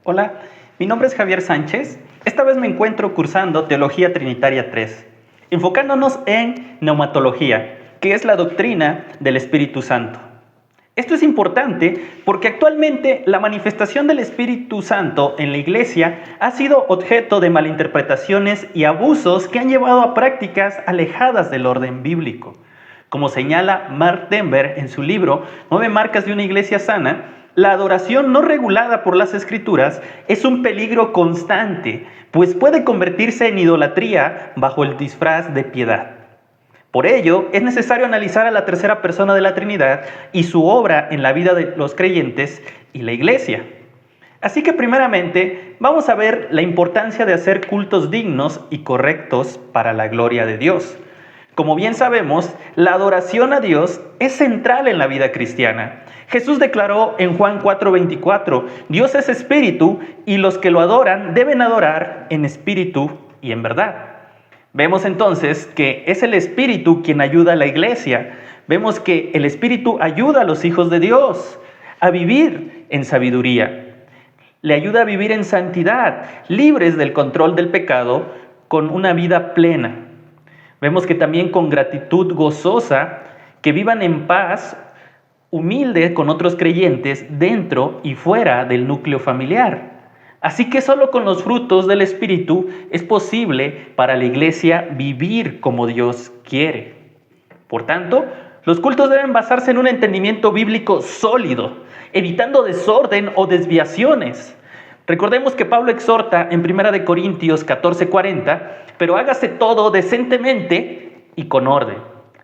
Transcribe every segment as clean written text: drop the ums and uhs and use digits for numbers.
Hola, mi nombre es Javier Sánchez. Esta vez me encuentro cursando Teología Trinitaria 3, enfocándonos en neumatología, que es la doctrina del Espíritu Santo. Esto es importante porque actualmente la manifestación del Espíritu Santo en la Iglesia ha sido objeto de malinterpretaciones y abusos que han llevado a prácticas alejadas del orden bíblico. Como señala Mark Denver en su libro 9 marcas de una iglesia sana, la adoración no regulada por las Escrituras es un peligro constante, pues puede convertirse en idolatría bajo el disfraz de piedad. Por ello, es necesario analizar a la tercera persona de la Trinidad y su obra en la vida de los creyentes y la iglesia. Así que primeramente vamos a ver la importancia de hacer cultos dignos y correctos para la gloria de Dios. Como bien sabemos, la adoración a Dios es central en la vida cristiana. Jesús declaró en Juan 4:24, Dios es espíritu y los que lo adoran deben adorar en espíritu y en verdad. Vemos entonces que es el Espíritu quien ayuda a la iglesia. Vemos que el Espíritu ayuda a los hijos de Dios a vivir en sabiduría. Le ayuda a vivir en santidad, libres del control del pecado, con una vida plena. Vemos que también con gratitud gozosa, que vivan en paz, humilde con otros creyentes dentro y fuera del núcleo familiar. Así que solo con los frutos del Espíritu es posible para la iglesia vivir como Dios quiere. Por tanto, los cultos deben basarse en un entendimiento bíblico sólido, evitando desorden o desviaciones. Recordemos que Pablo exhorta en 1 Corintios 14:40, pero hágase todo decentemente y con orden,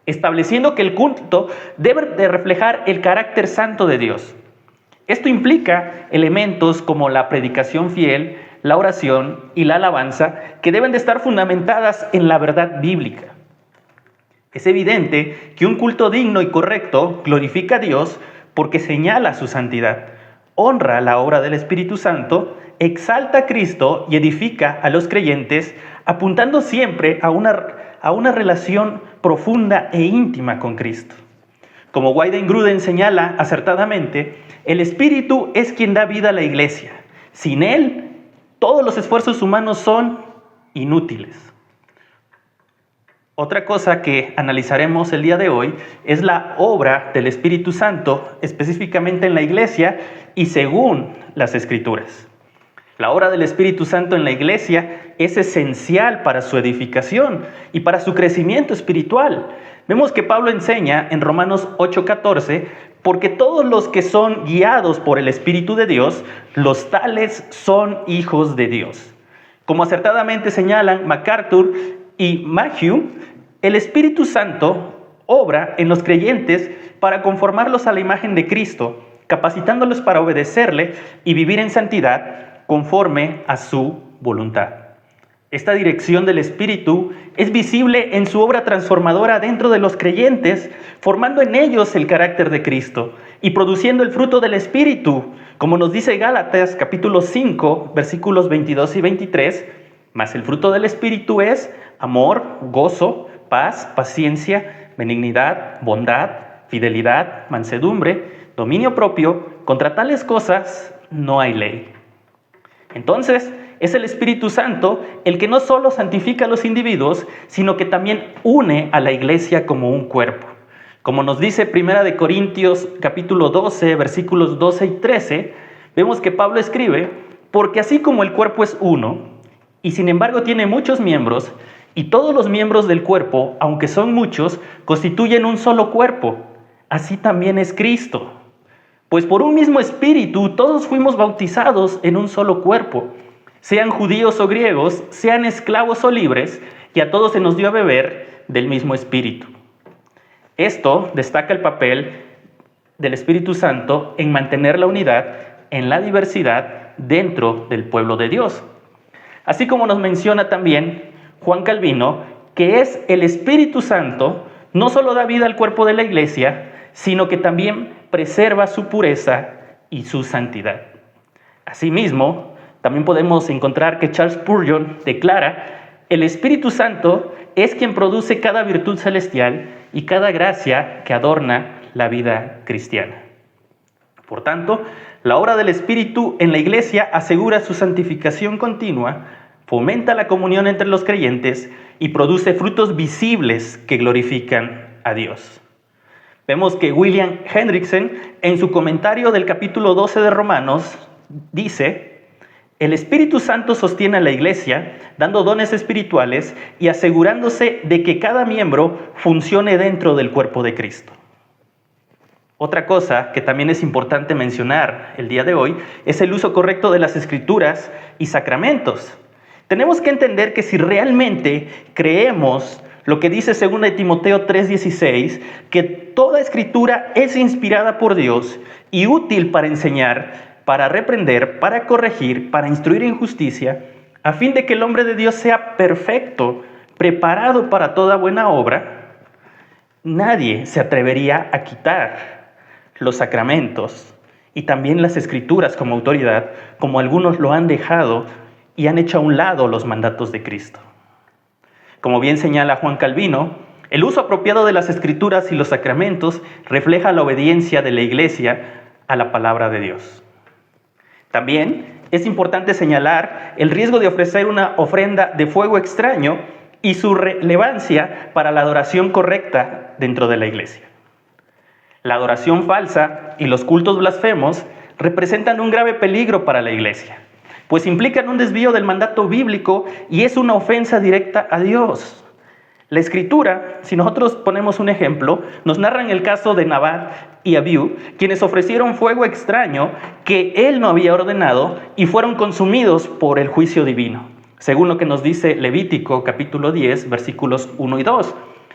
estableciendo que el culto debe de reflejar el carácter santo de Dios. Esto implica elementos como la predicación fiel, la oración y la alabanza que deben de estar fundamentadas en la verdad bíblica. Es evidente que un culto digno y correcto glorifica a Dios porque señala su santidad, honra la obra del Espíritu Santo, exalta a Cristo y edifica a los creyentes, apuntando siempre a una relación profunda e íntima con Cristo. Como Weidengruden señala acertadamente, el Espíritu es quien da vida a la iglesia. Sin Él, todos los esfuerzos humanos son inútiles. Otra cosa que analizaremos el día de hoy es la obra del Espíritu Santo, específicamente en la iglesia y según las Escrituras. La obra del Espíritu Santo en la iglesia es esencial para su edificación y para su crecimiento espiritual. Vemos que Pablo enseña en Romanos 8:14, porque todos los que son guiados por el Espíritu de Dios, los tales son hijos de Dios. Como acertadamente señalan MacArthur y Mayhew, el Espíritu Santo obra en los creyentes para conformarlos a la imagen de Cristo, capacitándolos para obedecerle y vivir en santidad conforme a su voluntad. Esta dirección del Espíritu es visible en su obra transformadora dentro de los creyentes, formando en ellos el carácter de Cristo y produciendo el fruto del Espíritu, como nos dice Gálatas capítulo 5, versículos 22 y 23, mas el fruto del Espíritu es amor, gozo, paz, paciencia, benignidad, bondad, fidelidad, mansedumbre, dominio propio. Contra tales cosas no hay ley. Entonces, es el Espíritu Santo el que no solo santifica a los individuos, sino que también une a la iglesia como un cuerpo. Como nos dice 1 Corintios capítulo 12, versículos 12 y 13, vemos que Pablo escribe, porque así como el cuerpo es uno, y sin embargo tiene muchos miembros, y todos los miembros del cuerpo, aunque son muchos, constituyen un solo cuerpo, así también es Cristo. Pues por un mismo espíritu todos fuimos bautizados en un solo cuerpo, sean judíos o griegos, sean esclavos o libres, y a todos se nos dio a beber del mismo espíritu. Esto destaca el papel del Espíritu Santo en mantener la unidad en la diversidad dentro del pueblo de Dios. Así como nos menciona también Juan Calvino, que es el Espíritu Santo, no solo da vida al cuerpo de la iglesia, sino que también preserva su pureza y su santidad. Asimismo, también podemos encontrar que Charles Spurgeon declara, el Espíritu Santo es quien produce cada virtud celestial y cada gracia que adorna la vida cristiana. Por tanto, la obra del Espíritu en la Iglesia asegura su santificación continua, fomenta la comunión entre los creyentes y produce frutos visibles que glorifican a Dios. Vemos que William Hendrickson, en su comentario del capítulo 12 de Romanos, dice: el Espíritu Santo sostiene a la Iglesia, dando dones espirituales y asegurándose de que cada miembro funcione dentro del cuerpo de Cristo. Otra cosa que también es importante mencionar el día de hoy es el uso correcto de las Escrituras y sacramentos. Tenemos que entender que si realmente creemos lo que dice 2 Timoteo 3:16, que toda Escritura es inspirada por Dios y útil para enseñar, para reprender, para corregir, para instruir en justicia, a fin de que el hombre de Dios sea perfecto, preparado para toda buena obra, nadie se atrevería a quitar los sacramentos y también las Escrituras como autoridad, como algunos lo han dejado y han hecho a un lado los mandatos de Cristo. Como bien señala Juan Calvino, el uso apropiado de las Escrituras y los sacramentos refleja la obediencia de la Iglesia a la palabra de Dios. También es importante señalar el riesgo de ofrecer una ofrenda de fuego extraño y su relevancia para la adoración correcta dentro de la Iglesia. La adoración falsa y los cultos blasfemos representan un grave peligro para la Iglesia, pues implican un desvío del mandato bíblico y es una ofensa directa a Dios. La Escritura, si nosotros ponemos un ejemplo, nos narra en el caso de Nabat y Abiú, quienes ofrecieron fuego extraño que él no había ordenado y fueron consumidos por el juicio divino, según lo que nos dice Levítico capítulo 10, versículos 1 y 2.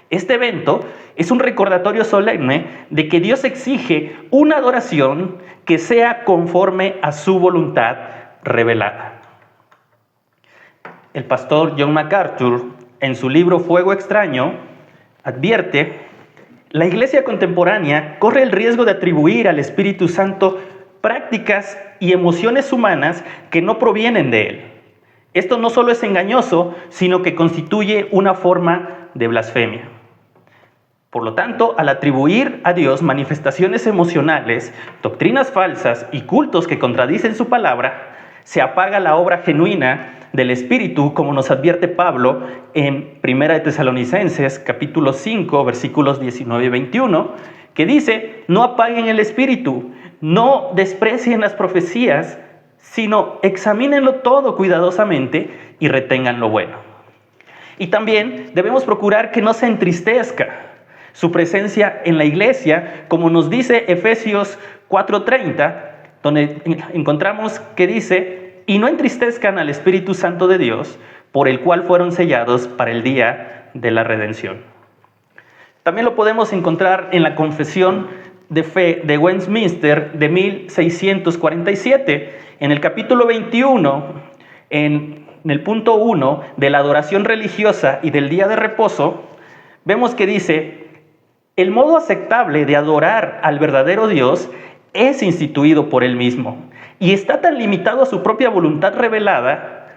Este evento es un recordatorio solemne de que Dios exige una adoración que sea conforme a su voluntad revelada. El pastor John MacArthur, en su libro Fuego Extraño, advierte: la Iglesia contemporánea corre el riesgo de atribuir al Espíritu Santo prácticas y emociones humanas que no provienen de él. Esto no solo es engañoso, sino que constituye una forma de blasfemia. Por lo tanto, al atribuir a Dios manifestaciones emocionales, doctrinas falsas y cultos que contradicen su palabra, se apaga la obra genuina del Espíritu, como nos advierte Pablo en 1 de Tesalonicenses, capítulo 5, versículos 19 y 21, que dice: no apaguen el Espíritu, no desprecien las profecías, sino examínenlo todo cuidadosamente y retengan lo bueno. Y también debemos procurar que no se entristezca su presencia en la iglesia, como nos dice Efesios 4:30, donde encontramos que dice: y no entristezcan al Espíritu Santo de Dios, por el cual fueron sellados para el día de la redención. También lo podemos encontrar en la Confesión de Fe de Westminster de 1647, en el capítulo 21, en el punto 1 de la adoración religiosa y del día de reposo, vemos que dice: el modo aceptable de adorar al verdadero Dios es instituido por él mismo y está tan limitado a su propia voluntad revelada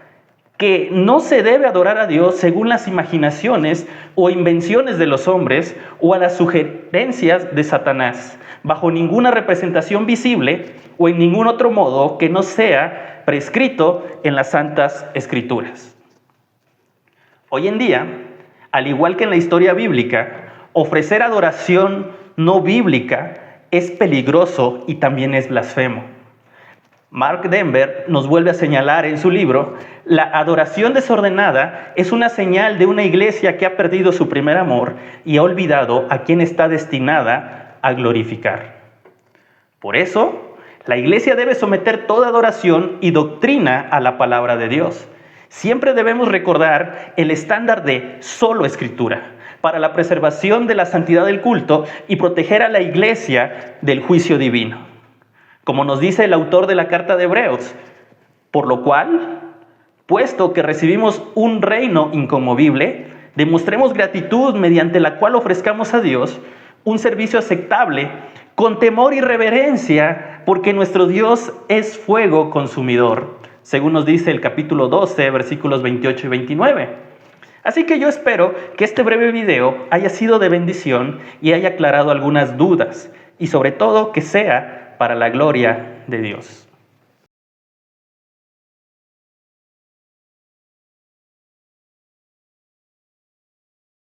que no se debe adorar a Dios según las imaginaciones o invenciones de los hombres o a las sugerencias de Satanás, bajo ninguna representación visible o en ningún otro modo que no sea prescrito en las Santas Escrituras. Hoy en día, al igual que en la historia bíblica, ofrecer adoración no bíblica es peligroso y también es blasfemo. Mark Denver nos vuelve a señalar en su libro: la adoración desordenada es una señal de una iglesia que ha perdido su primer amor y ha olvidado a quien está destinada a glorificar. Por eso, la iglesia debe someter toda adoración y doctrina a la palabra de Dios. Siempre debemos recordar el estándar de solo Escritura, para la preservación de la santidad del culto y proteger a la iglesia del juicio divino. Como nos dice el autor de la carta de Hebreos: por lo cual, puesto que recibimos un reino inconmovible, demostremos gratitud mediante la cual ofrezcamos a Dios un servicio aceptable, con temor y reverencia, porque nuestro Dios es fuego consumidor, según nos dice el capítulo 12, versículos 28 y 29. Así que yo espero que este breve video haya sido de bendición y haya aclarado algunas dudas, y sobre todo que sea para la gloria de Dios.